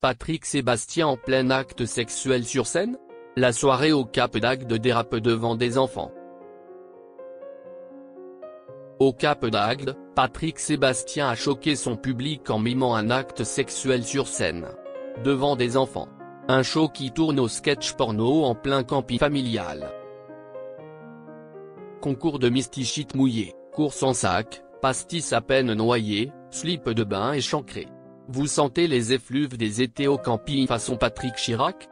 Patrick Sébastien en plein acte sexuel sur scène? La soirée au Cap d'Agde dérape devant des enfants. Au Cap d'Agde, Patrick Sébastien a choqué son public en mimant un acte sexuel sur scène. Devant des enfants. Un show qui tourne au sketch porno en plein camping familial. Concours de mystichite mouillé, course en sac, pastis à peine noyé, slip de bain échancré. Vous sentez les effluves des étés au camping façon Patrick Chirac?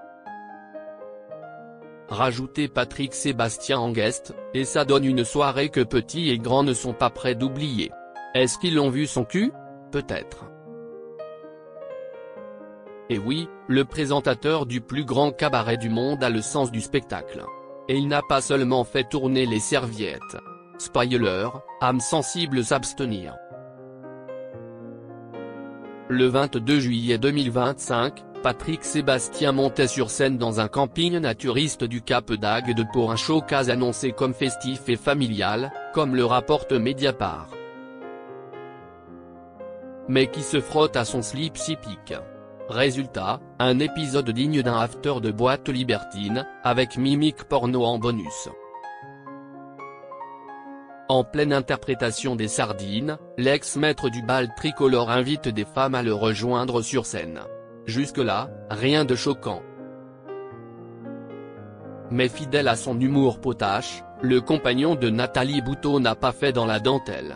Rajoutez Patrick Sébastien en guest, et ça donne une soirée que petits et grands ne sont pas prêts d'oublier. Est-ce qu'ils ont vu son cul? Peut-être. Et oui, le présentateur du plus grand cabaret du monde a le sens du spectacle. Et il n'a pas seulement fait tourner les serviettes. Spoiler, âmes sensibles s'abstenir. Le 22 juillet 2025, Patrick Sébastien montait sur scène dans un camping naturiste du Cap d'Agde pour un showcase annoncé comme festif et familial, comme le rapporte Mediapart. Mais qui se frotte à son slip si pique. Résultat, un épisode digne d'un after de boîte libertine, avec mimique porno en bonus. En pleine interprétation des Sardines, l'ex-maître du bal tricolore invite des femmes à le rejoindre sur scène. Jusque-là, rien de choquant. Mais fidèle à son humour potache, le compagnon de Nathalie Bouteau n'a pas fait dans la dentelle.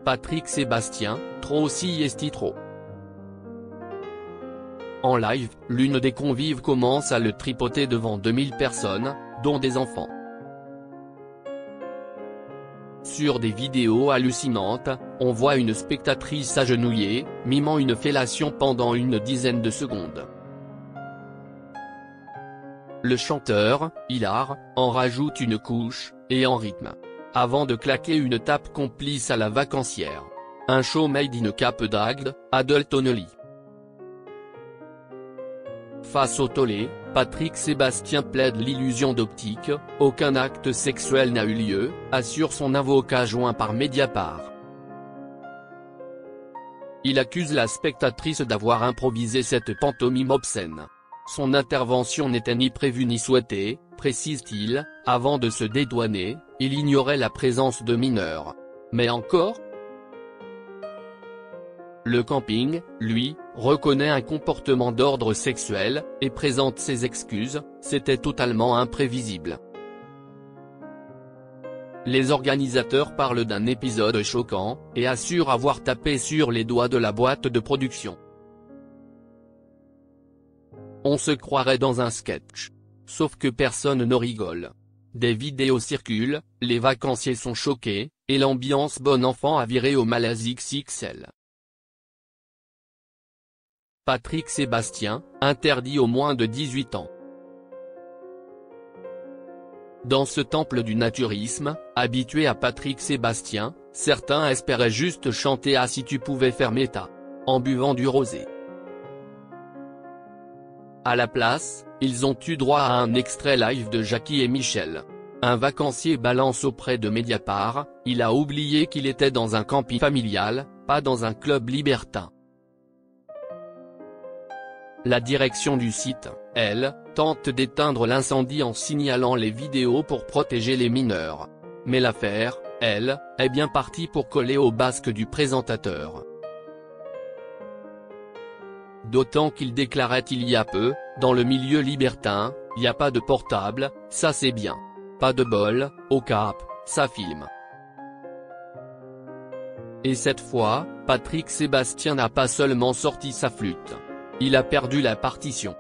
Patrick Sébastien, trop si esti trop. En live, l'une des convives commence à le tripoter devant 2000 personnes, dont des enfants. Sur des vidéos hallucinantes, on voit une spectatrice agenouillée, mimant une fellation pendant une dizaine de secondes. Le chanteur, hilar, en rajoute une couche, et en rythme. Avant de claquer une tape complice à la vacancière. Un show made in Cap d'Agde, adult only. Face au tollé, Patrick Sébastien plaide l'illusion d'optique, aucun acte sexuel n'a eu lieu, assure son avocat joint par Mediapart. Il accuse la spectatrice d'avoir improvisé cette pantomime obscène. Son intervention n'était ni prévue ni souhaitée, précise-t-il, avant de se dédouaner, il ignorait la présence de mineurs. Mais encore ? Le camping, lui, reconnaît un comportement d'ordre sexuel, et présente ses excuses, c'était totalement imprévisible. Les organisateurs parlent d'un épisode choquant, et assurent avoir tapé sur les doigts de la boîte de production. On se croirait dans un sketch. Sauf que personne ne rigole. Des vidéos circulent, les vacanciers sont choqués, et l'ambiance bon enfant a viré au malaise XXL. Patrick Sébastien, interdit aux moins de 18 ans. Dans ce temple du naturisme, habitué à Patrick Sébastien, certains espéraient juste chanter « Ah si tu pouvais fermer ta » en buvant du rosé. À la place, ils ont eu droit à un extrait live de Jackie et Michel. Un vacancier balance auprès de Mediapart, il a oublié qu'il était dans un camping familial, pas dans un club libertin. La direction du site, elle, tente d'éteindre l'incendie en signalant les vidéos pour protéger les mineurs. Mais l'affaire, elle, est bien partie pour coller au basque du présentateur. D'autant qu'il déclarait il y a peu, dans le milieu libertin, y a pas de portable, ça c'est bien. Pas de bol, au Cap, ça filme. Et cette fois, Patrick Sébastien n'a pas seulement sorti sa flûte. Il a perdu la partition.